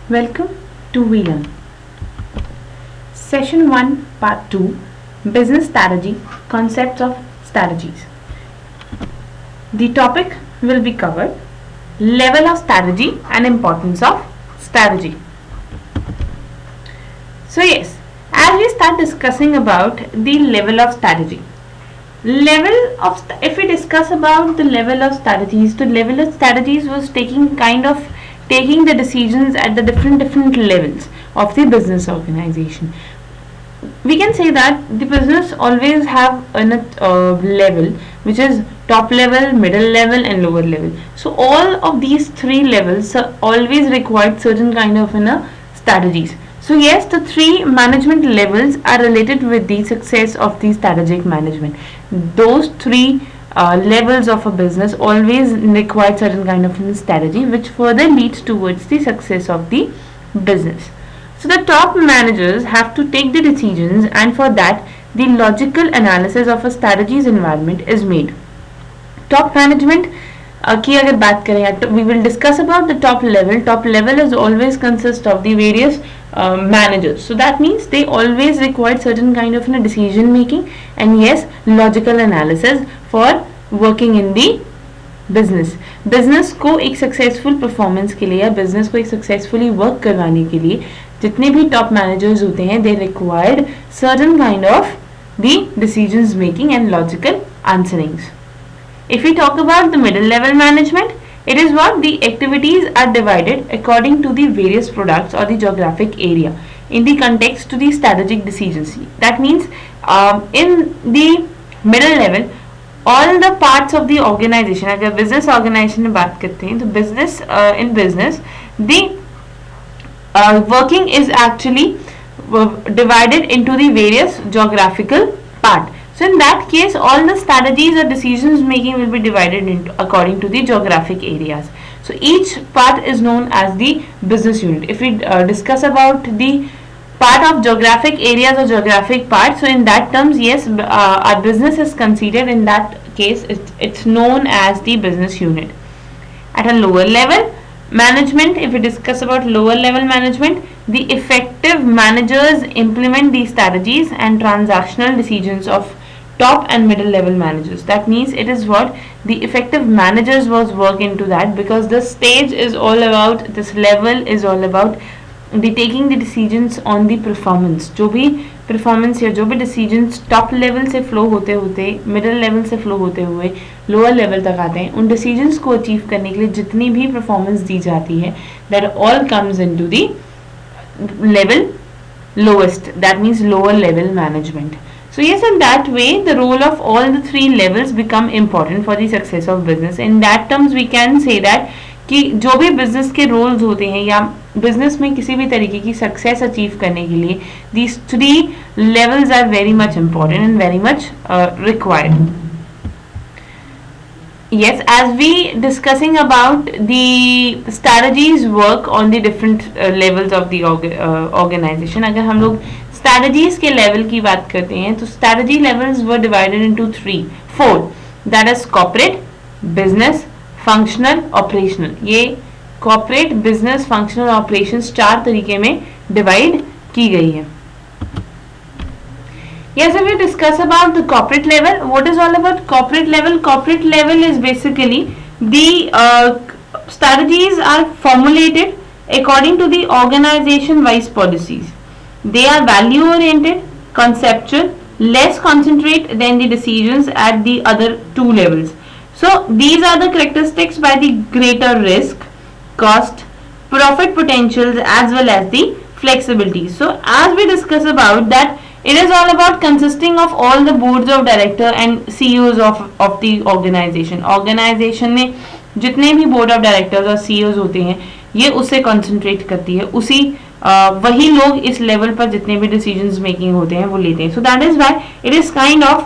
Welcome to We Learn. Session 1, Part 2, Business Strategy, Concepts of Strategies. The topic will be covered level of strategy and importance of strategy. So yes, as we start discussing about the level of strategy, if we discuss about the level of strategies, the level of strategies was taking the decisions at the different levels of the business organization. We can say that the business always have a level which is top level, middle level and lower level. So all of these three levels always required certain kind of strategies. So yes, the three management levels are related with the success of the strategic management. Those three levels of a business always require certain kind of strategy which further leads towards the success of the business. So the top managers have to take the decisions, and for that the logical analysis of a strategy's environment is made. Top management की अगर बात करें, we will discuss about the top level. Top level is always consist of the various managers. So that means they always require certain kind of decision making and yes, logical analysis for working in the business. Business को एक successful performance के लिए या business को एक successfully work करवाने के लिए जितने भी टॉप मैनेजर्स होते हैं, they required certain kind of the decisions making and logical answerings. If we talk about the middle level management, it is what the activities are divided according to the various products or the geographic area in the context to the strategic decisions. That means in the middle level, all the parts of the organization, अगर business organization में बात करते हैं तो in business the working is actually divided into the various geographical part. So in that case, all the strategies or decisions making will be divided into according to the geographic areas. So each part is known as the business unit. If we discuss about the part of geographic areas or geographic parts, so in that terms, yes, our business is considered. In that case, it's known as the business unit. At a lower level management, if we discuss about lower level management, the effective managers implement these strategies and transactional decisions of top and middle level managers. That means it is what the effective managers was work into that, because this stage is all about, this level is all about the taking the decisions on the performance. जो भी performance या जो भी decisions top level से flow होते होते middle level से flow होते हुए lower level तक आते हैं, उन decisions को achieve करने के लिए जितनी भी performance दी जाती है, that all comes into the level lowest. That means lower level management. So yes, in that way the role of all the three levels become important for the success of business. In that terms we can say that कि जो भी business के roles होते हैं या business में किसी भी तरीके की success achieve करने के लिए these three levels are very much important and very much required. Yes, as we discussing about the strategies work on the different levels of the organization. अगर हम लोग strategies के level की बात करते हैं तो strategy levels were divided into four. That is corporate, business, functional, operational. ये corporate, business, functional, operations चार तरीके में divide की गई है. Yes, if we discuss about the corporate level, what is all about corporate level? Corporate level is basically the strategies are formulated according to the organization-wise policies. They are value-oriented, conceptual, less concentrate than the decisions at the other two levels. So these are the characteristics by the greater risk, cost, profit potentials as well as the flexibility. So as we discuss about that, it is all about consisting of all the boards of director and CEOs of the organization. Organization में जितने भी board of directors और CEOs होते हैं, ये उससे concentrate करती है, उसी वही लोग इस level पर जितने भी decisions making होते हैं वो लेते हैं. So that is why it is kind of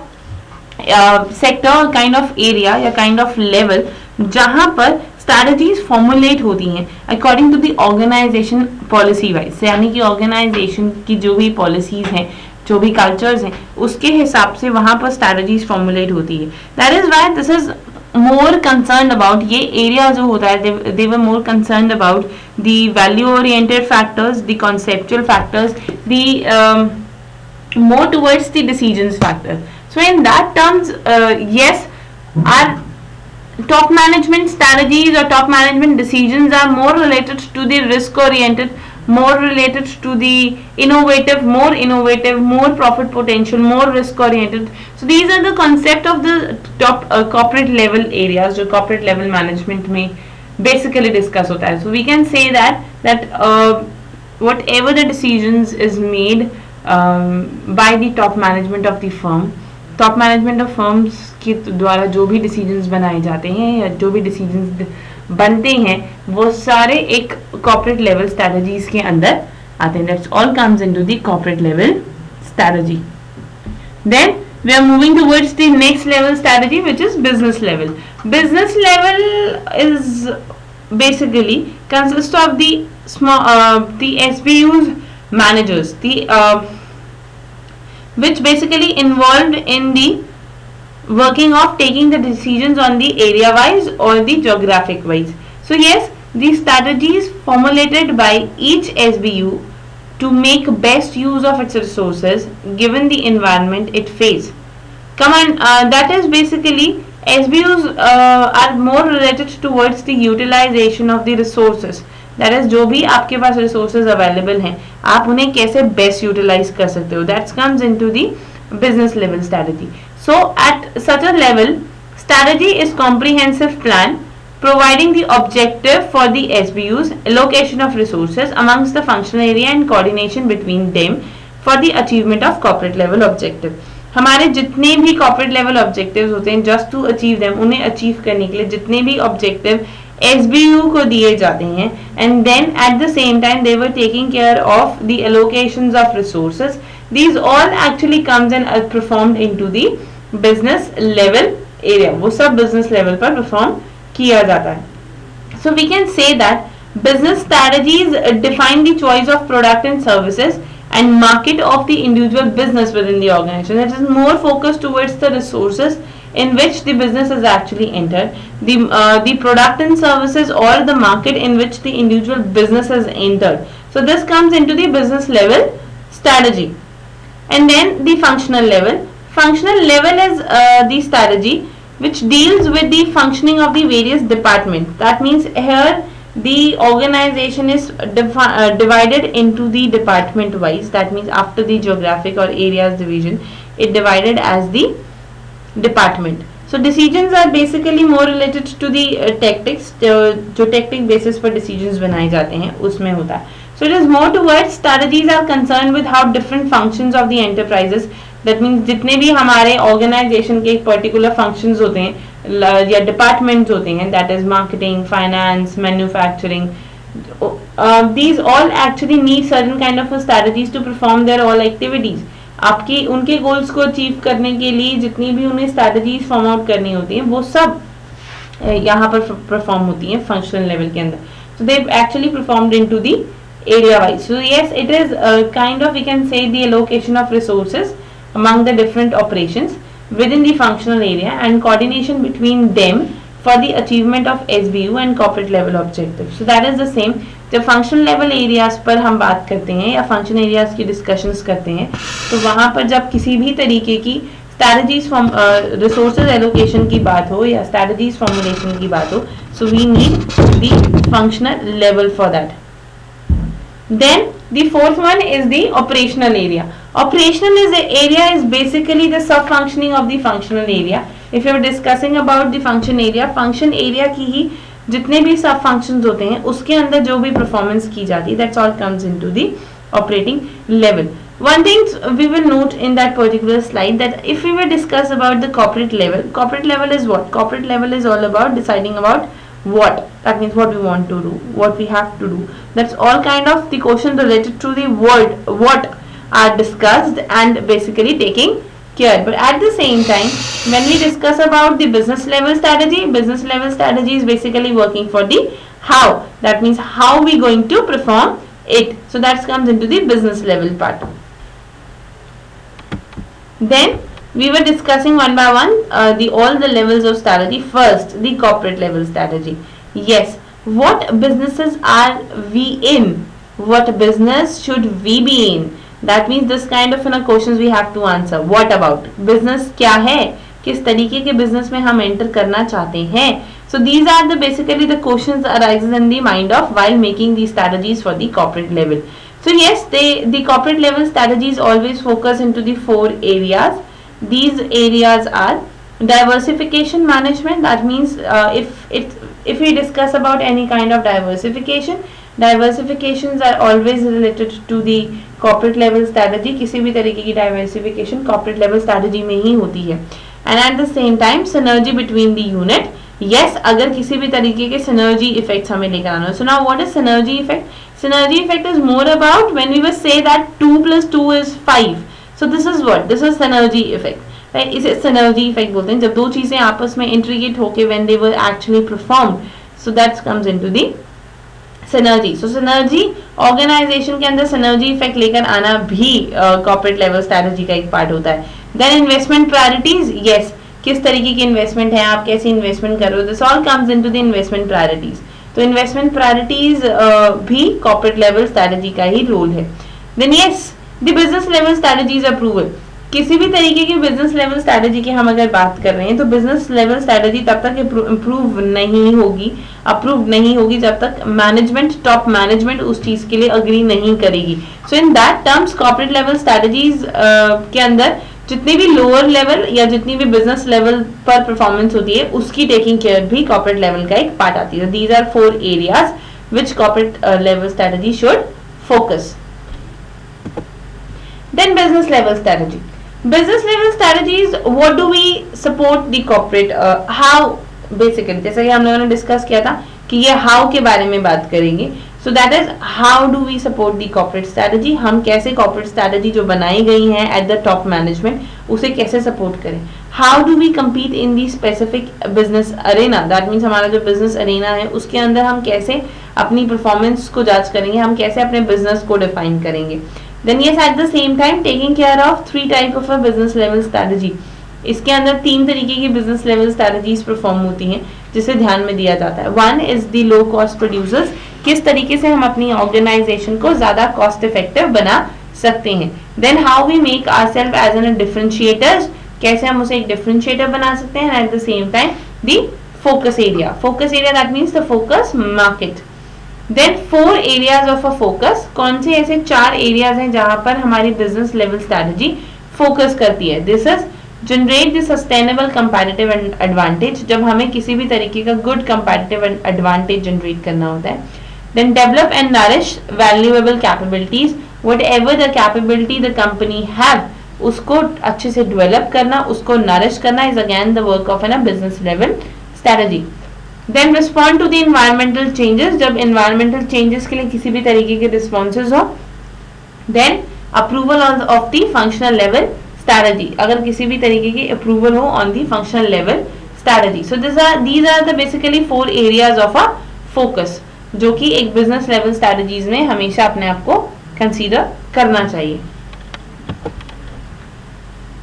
sector, kind of area या kind of level जहाँ पर strategies formulate होती हैं according to the organization policy wise. यानी कि organization की जो भी policies हैं, जो भी कल्चर्स हैं, उसके हिसाब से वहाँ पर स्ट्रैटेजीज फॉर्मुलेट होती है. That is why this is more concerned about, ये area जो होता है, they were more concerned about the value oriented factors, the conceptual factors, the more towards the decisions factor. So in that terms, yes, our top management strategies or top management decisions are more related to the risk oriented, more related to the innovative, more profit potential, more risk oriented. So these are the concept of the top corporate level areas जो corporate level management में basically discuss होता है. So we can say that whatever the decisions is made by the top management of the firm, top management of firms के द्वारा जो भी decisions बनाए जाते हैं या जो भी डिसीजंस बनते हैं वो सारे एक कॉर्पोरेट लेवल स्ट्रेटजीज के अंदर आते हैं. That's all comes into the corporate level strategy. Then we are moving towards the next level strategy, which is business level. Business level is basically consists of the small the SBUs managers, which basically involved in the working of taking the decisions on the area wise or the geographic wise. So yes, the strategies formulated by each SBU to make best use of its resources given the environment it faces. That is basically SBUs are more related towards the utilization of the resources. That is, जो भी आपके पास resources available हैं आप उन्हें कैसे best utilize कर सकते हो. That comes into the business level strategy. So at such a level, strategy is comprehensive plan providing the objective for the SBUs, allocation of resources amongst the functional area and coordination between them for the achievement of corporate level objective. हमारे जितने भी corporate level objectives होते हैं, just to achieve them, उन्हें achieve करने के लिए जितने भी objective SBU को दिए जाते हैं, and then at the same time they were taking care of the allocations of resources. These all actually comes and are performed into the business level area. वो सब business level पर perform किया जाता है. So we can say that business strategies define the choice of product and services and market of the individual business within the organization. It is more focused towards the resources in which the business is actually entered, the product and services or the market in which the individual business has entered. So this comes into the business level strategy. And then the functional level. Functional level is the strategy which deals with the functioning of the various departments. That means here the organization is divided into the department wise. That means after the geographic or areas division, it divided as the department. So decisions are basically more related to the tactics, जो tactic basis पर decisions बनाए जाते हैं उसमें होता है. So it is more towards strategies are concerned with how different functions of the enterprises, that means जितने भी हमारे organization के particular functions होते हैं या departments होते हैं, that is marketing, finance, manufacturing, these all actually need certain kind of strategies to perform their all activities. आपकी उनके गोल्स को अचीव करने के लिए जितनी भी उन्हें स्ट्रैटेजीज फॉर्म आउट करनी होती हैं वो सब यहाँ पर परफॉर्म होती हैं फंक्शनल लेवल के अंदर. So they actually performed into the area wise. So yes, it is kind of we can say the allocation of resources among the different operations within the functional area and coordination between them for the achievement of SBU and corporate level objectives. So that is the same. जब functional level areas पर हम बात करते हैं या function areas की discussions करते हैं तो वहाँ पर जब किसी भी तरीके की स्ट्रैटेजीज रिसोर्सेज एलोकेशन की बात हो या स्ट्रैटेजीज फॉर्मुलेशन की बात हो, so we need the functional level for that. Then the fourth one is the operational area. Operational area is basically the sub functioning of the functional area. If you are discussing about the function area की ही जितने भी सब functions होते हैं उसके अंदर जो भी performance की जाती है, that's all comes into the operating level. One thing we will note in that particular slide, that if we will discuss about the corporate level is what? Corporate level is all about deciding about what, that means what we want to do, what we have to do. That's all kind of the question related to the word what are discussed and basically taking care. But at the same time, when we discuss about the business level strategy is basically working for the how, that means how we going to perform it. So that comes into the business level part. Then we were discussing one by one the all the levels of strategy. First, the corporate level strategy. Yes, what businesses are we in? What business should we be in? That means this kind of questions we have to answer. What about business? क्या है, किस तरीके के business में हम enter करना चाहते हैं? So these are the basically the questions arises in the mind of while making the strategies for the corporate level. So yes, the corporate level strategies always focus into the 4 areas. These areas are diversification management. That means if we discuss about any kind of diversification, diversifications are always related to the corporate level strategy. किसी भी तरीके की diversification corporate level strategy में ही होती है. And at the same time synergy between the unit. Yes, अगर किसी भी तरीके के synergy effects हमें लेकर आना है. So now what is synergy effect? Synergy effect is more about when we will say that 2 plus 2 is 5. So this is what? This is synergy effect. Right? इसे synergy effect बोलते हैं जब दो चीजें आपस में integrate होके when they were actually performed. So that comes into the synergy. So synergy organization के अंदर synergy effect लेकर आना भी corporate level strategy का एक part होता है. Then investment priorities. Yes, किस तरीके की इन्वेस्टमेंट है, आप कैसे इन्वेस्टमेंट कर रहे हो, this all comes into the investment priorities. तो इन्वेस्टमेंट प्रायोरिटीज भी कॉर्पोरेट लेवल स्ट्रैटेजी का ही रोल है. Then yes, the business level strategies approval. किसी भी तरीके की बिजनेस लेवल स्ट्रैटेजी की हम अगर बात कर रहे हैं तो बिजनेस लेवल स्ट्रैटेजी तब तक अप्रूव नहीं होगी जब तक मैनेजमेंट, टॉप मैनेजमेंट उस चीज के लिए अग्री नहीं करेगी. So in that terms corporate level strategies के अंदर जितनी भी लोअर लेवल या जितनी भी बिजनेस लेवल पर परफॉर्मेंस होती है उसकी टेकिंग केयर भी कॉर्पोरेट लेवल का एक पार्ट आती है. These are 4 areas which corporate level strategy should focus. Then business level strategy. Business level strategies, what do we support the corporate, how basically जैसा कि हम लोगों ने डिस्कस किया था कि ये हाउ के बारे में बात करेंगे. So that is how do we support the corporate strategy. हम कैसे कॉर्पोरेट स्ट्रैटेजी जो बनाई गई है एट द टॉप मैनेजमेंट उसे कैसे सपोर्ट करें. How do we compete in the specific business arena. That means हमारा जो बिजनेस अरेना है उसके अंदर हम कैसे अपनी परफॉर्मेंस को जांच करेंगे, हम कैसे अपने बिजनेस को डिफाइन करेंगे. Then yes, at the same time taking care of 3 type of a business level strategy. इसके अंदर 3 तरीके की बिजनेस लेवल स्ट्रैटेजीज परफॉर्म होती हैं जिसे ध्यान में दिया जाता है. 1 is the low cost producers. किस तरीके से हम अपनी ऑर्गेनाइजेशन को ज्यादा कॉस्ट इफेक्टिव बना सकते हैं. Then how we make ourselves as an differentiators. कैसे हम उसे एक डिफरेंशिएटर बना सकते हैं. At the same time the focus area. Focus area that means the focus market. Then 4 areas of a focus. कौन से ऐसे 4 एरियाज हैं जहां पर हमारी बिजनेस लेवल स्ट्रैटेजी फोकस करती है. This is generate the sustainable comparative advantage. जब हमें किसी भी तरीके का गुड कंपैरेटिव एडवांटेज जनरेट करना होता है. Then develop and nourish valuable capabilities. Whatever the capability the company have उसको अच्छे से डेवलप करना, उसको नरिश करना is again the work of an business level strategy. Then respond to the environmental changes. जब इन्वायरमेंटल चेंजेस के लिए किसी भी तरीके के रिस्पॉन्सेज हो. Then approval of the functional level strategy. अगर किसी भी तरीके की अप्रूवल हो on the functional level strategy. So these are the basically 4 areas of a focus जो कि एक बिजनेस लेवल स्ट्रैटेजीज में हमेशा अपने आप को कंसीडर करना चाहिए.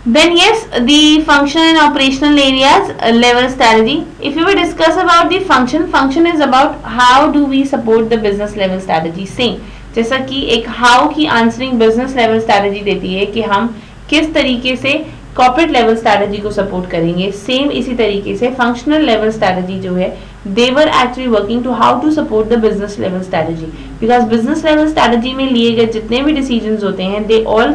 Then yes, the function and operational areas level strategy. If you will discuss about the function is about how do we support the business level strategy. Same जैसा कि एक how की answering business level strategy देती है कि हम किस तरीके से कॉर्पोरेट लेवल स्ट्रैटेजी को सपोर्ट करेंगे. सेम इसी तरीके से फंक्शनल लेवल स्ट्रैटेजी जो है they were actually working to how to support the business level strategy. Because business level strategy में लिए गए जितने भी डिसीजंस होते हैं they all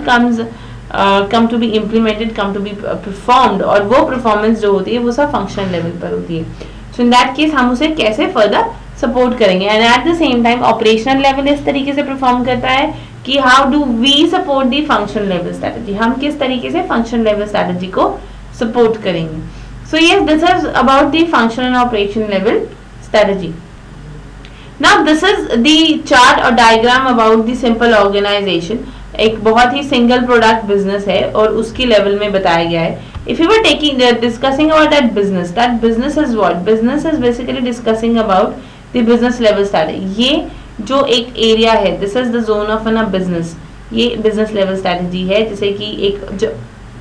come to be implemented, come to be performed. और वो परफॉर्मेंस जो होती है वो सब फंक्शनल लेवल पर होती है. सो इन दैट केस हम उसे कैसे फर्दर सपोर्ट करेंगे. And at the same time operational level इस तरीके से परफॉर्म करता है कि how do we support the functional level strategy. हम किस तरीके से फंक्शनल लेवल स्ट्रैटेजी को सपोर्ट करेंगे. So yes, this is about the function and operation level strategy. Now this is the chart और diagram about the simple organization. एक बहुत ही single product business है और उसकी लेवल में बताया गया है. If you were taking discussing about that business is what. Business is basically discussing about the business level strategy. ये जो एक एरिया है this is the zone of an business. ये बिजनेस लेवल स्ट्रैटेजी है. जैसे कि एक जो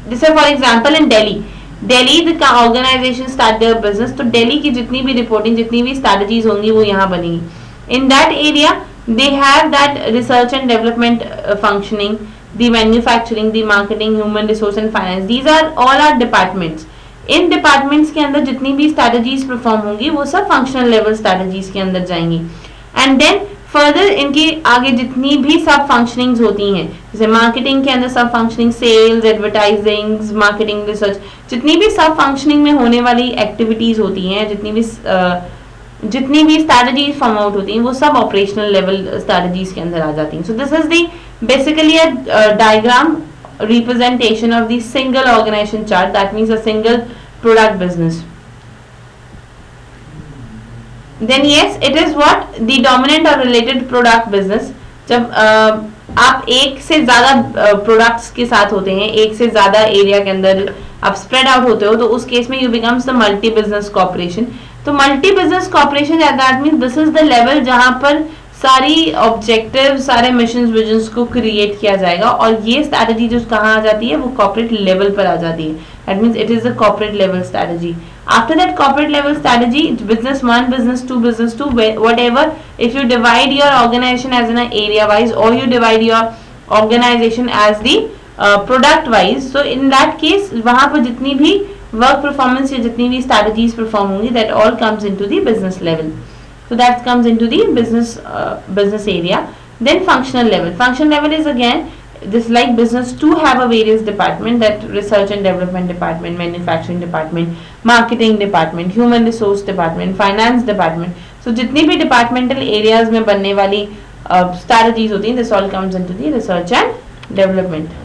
जैसे for example in Delhi the organization start their business, तो दिल्ली की जितनी भी रिपोर्टिंग, जितनी भी स्ट्रैटेजीज होंगी वो यहाँ बनेगी। In that area they have that research and development functioning, the manufacturing, the marketing, human resource and finance, these are all are departments. इन डिपार्टमेंट्स के अंदर जितनी भी स्ट्रैटेजीज परफॉर्म होंगी वो सब फंक्शनल लेवल स्ट्रैटेजीज के अंदर जाएंगी। एंड देन फर्दर इनके आगे जितनी भी सब फंक्शनिंग्स होती हैं, जैसे मार्केटिंग के अंदर सब functioning, sales, advertising, marketing, research, जितनी भी सब फंक्शनिंग में होने वाली एक्टिविटीज होती हैं, जितनी भी स्ट्रैटेजीज फॉर्म आउट होती हैं, वो सब ऑपरेशनल लेवल स्ट्रैटेजीज के अंदर आ जाती हैं। सो this is the basically a diagram representation of the single organization chart, that means a single product business. Then yes, it is what the dominant or related product business. जब आप एक से ज्यादा products के साथ होते हैं, एक से ज्यादा एरिया के अंदर आप स्प्रेड आउट होते हो, तो उस केस में you becomes the multi business corporation. तो multi business corporation that means this is the level जहां पर सारी ऑब्जेक्टिव, सारे मिशन विजन्स को क्रिएट किया जाएगा, और ये स्ट्रैटेजी जो कहाँ आ जाती है वो कॉर्पोरेट लेवल पर आ जाती है। That means it is a corporate level strategy. After that corporate level strategy, business 1, business 2, business 2, whatever, if you divide your organization as in an area wise, or you divide your organization as the product wise, so in that case वहां पर जितनी भी work performance या जितनी भी strategies perform होंगी, that all comes into the business level. So that comes into the business area. Then functional level. Functional level is again this, like business 2 have a various department, that research and development department, manufacturing department, marketing department, human resource department, finance department. So जितनी भी departmental areas में बनने वाली strategies होती हैं, this all comes into the research and development.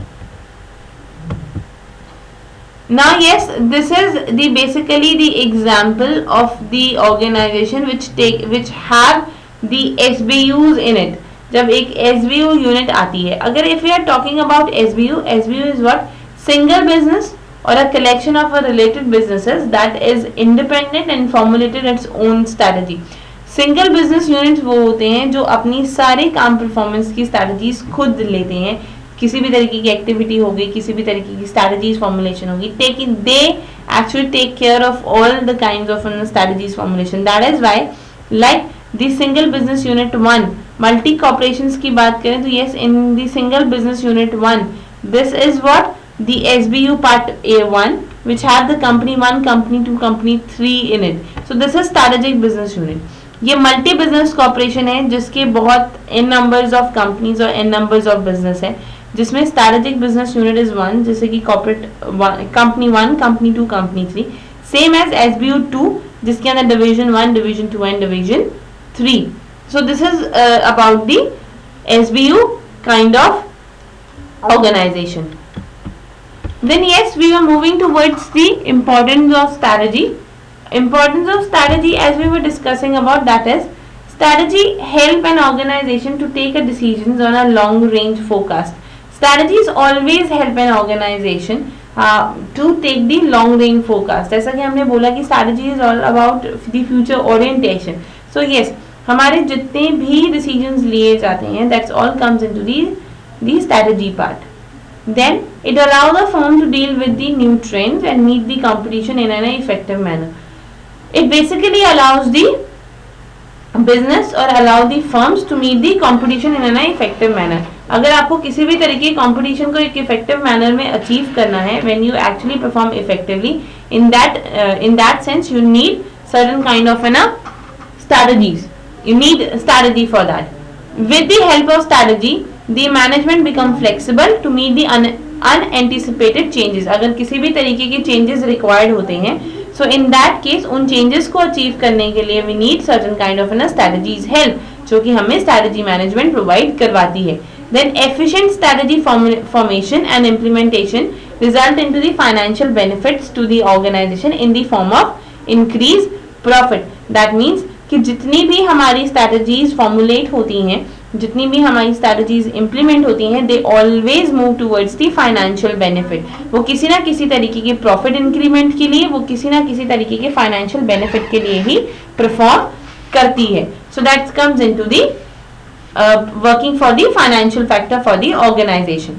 Now yes, this is the basically the example of the organization which have the SBUs in it. जब एक SBU unit आती है, अगर if we are talking about SBU is what? Single business or a collection of a related businesses that is independent and formulated its own strategy. Single business unit वो होते हैं जो अपनी सारे काम परफॉर्मेंस की स्ट्रैटेजीज खुद लेते हैं, किसी भी तरीके की एक्टिविटी होगी, किसी भी तरीके की स्ट्रैटेजीज फॉर्मुलेशन होगी, they actually take care of all the kinds of strategies formulation. That is why like the single business unit 1, multi corporations की बात करें तो yes, in the single business unit 1 this is what the SBU part A1 which have the company 1, company 2, company 3 in it. So this is strategic business unit. ये multi business corporation है जिसके बहुत n numbers of companies और n numbers of business है, जिसमें strategic business unit is 1, जैसे कि corporate company 1, company 2, company 3, same as SBU 2 जिसके अंदर division 1, division 2 and division 3. So this is about the SBU kind of organization. Then yes, we were moving towards the importance of strategy. Importance of strategy, as we were discussing about, that is strategy help an organization to take a decisions on a long range forecast. Strategies always help an organization to take the long range forecast. जैसा कि हमने बोला कि strategy is all about the future orientation. So yes, हमारे जितने भी decisions लिए जाते हैं, that's all comes into the strategy part. Then it allows the firm to deal with the new trends and meet the competition in an effective manner. It basically allows the business or allow the firms to meet the competition in an effective manner. अगर आपको किसी भी तरीके की competition को एक effective manner में achieve करना है, when you actually perform effectively, in that sense you need certain kind of strategies. You need strategy for that. With the help of strategy, the management become flexible to meet the unanticipated changes. अगर किसी भी तरीके के changes required होते हैं, so in that case उन changes को achieve करने के लिए we need certain kind of strategies help, जो कि हमें strategy management provide करवाती है. Then efficient strategy formation and implementation result into the financial benefits to the organization in the form of increased profit. That means कि जितनी भी हमारी strategies formulate होती हैं, जितनी भी हमारी स्ट्रैटेजीज इंप्लीमेंट होती हैं, they always move towards the financial benefit. वो किसी ना किसी तरीके के प्रॉफिट इंक्रीमेंट के लिए, वो किसी ना किसी तरीके के फाइनेंशियल बेनिफिट के लिए ही परफॉर्म करती है. So that comes into the working for the financial factor for the organization.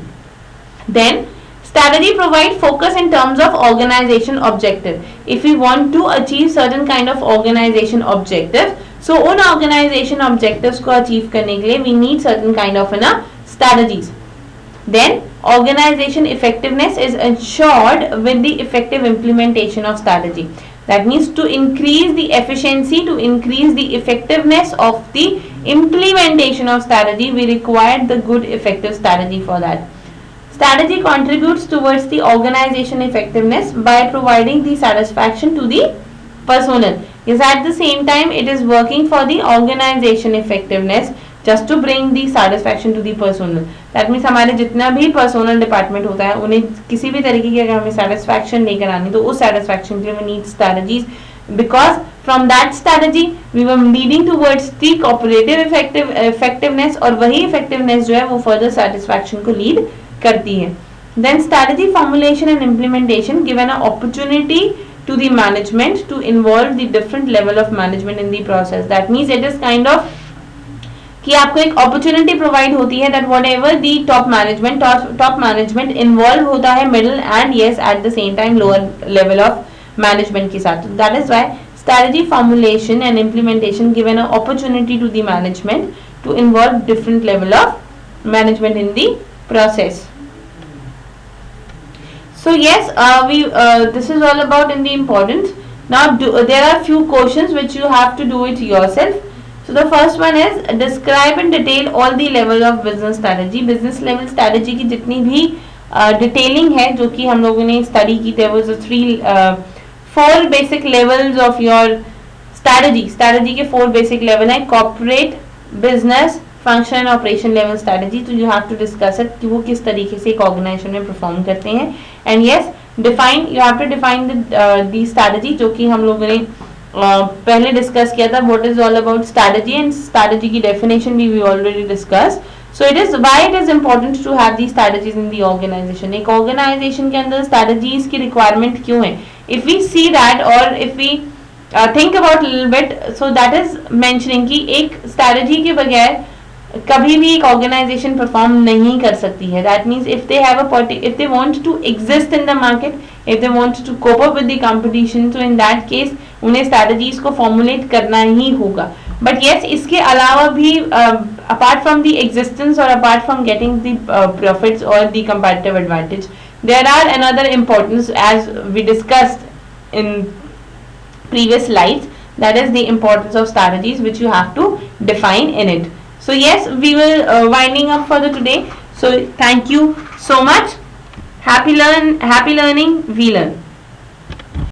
Then Strategy provide focus in terms of organization objective. If we want to achieve certain kind of organization objective, so उन organization objectives को achieve करने के लिए we need certain kind of strategies. Then organization effectiveness is ensured with the effective implementation of strategy. That means to increase the efficiency, to increase the effectiveness of the implementation of strategy, we require the good effective strategy for that. Strategy contributes towards the organization effectiveness by providing the satisfaction to the personnel. Yes, at the same time it is working for the organization effectiveness just to bring the satisfaction to the personnel. That means हमारे जितना भी personnel department होता है उन्हें किसी भी तरीके की अगर हमें सेटिस्फैक्शन लेकर आनी तो उस सेटिस्फैक्शन के लिए we need strategies, because from that strategy we were leading towards the cooperative effectiveness और वही effectiveness जो है वो further satisfaction को lead करती है. Then strategy formulation and implementation given an opportunity to the management to involve the different level of management in the process. That means it is kind of कि आपको एक opportunity provide होती है that whatever the top management involve होता है middle and yes at the same time lower level of management के साथ. That is why strategy formulation and implementation given a opportunity to the management to involve different level of management in the process. So yes, this is all about in the importance. Now there are few questions which you have to do it yourself. So the first one is describe in detail all the level of business strategy. Business level strategy की जितनी भी detailing है जो कि हम लोगों ने study की, there was four basic levels of your strategy. Strategy के 4 basic level हैं, corporate, business, function and operation level strategy. तो you have to discuss it कि वो किस तरीके से एक ऑर्गेनाइजेशन में परफॉर्म करते हैं. And yes define, you have to define the strategy जो कि हम लोगों ने पहले डिस्कस किया था. What is all about strategy and strategy की डेफिनेशन भी we already discuss. So it is why it is important to have the strategies in the organization. एक ऑर्गेनाइजेशन के अंदर स्ट्रैटेजीज की रिक्वायरमेंट क्यों है? इफ वी सी दैट और if we think about little bit, so that is mentioning कि एक strategy के बगैर कभी भी एक ऑर्गेनाइजेशन परफॉर्म नहीं कर सकती है. That means if they have a if they want to exist in the market, if they want to cope up with the competition, तो इन दैट केस उन्हें स्ट्रैटेजीज को फॉर्मुलेट करना ही होगा. बट यस, इसके अलावा भी अपार्ट फ्रॉम द एग्जिस्टेंस और apart from getting the profits और the comparative advantage, there are another importance as we discussed in previous slides, that is the importance of strategies which you have to define in it. So yes, we will winding up for the today. So thank you so much. Happy learning, we learn.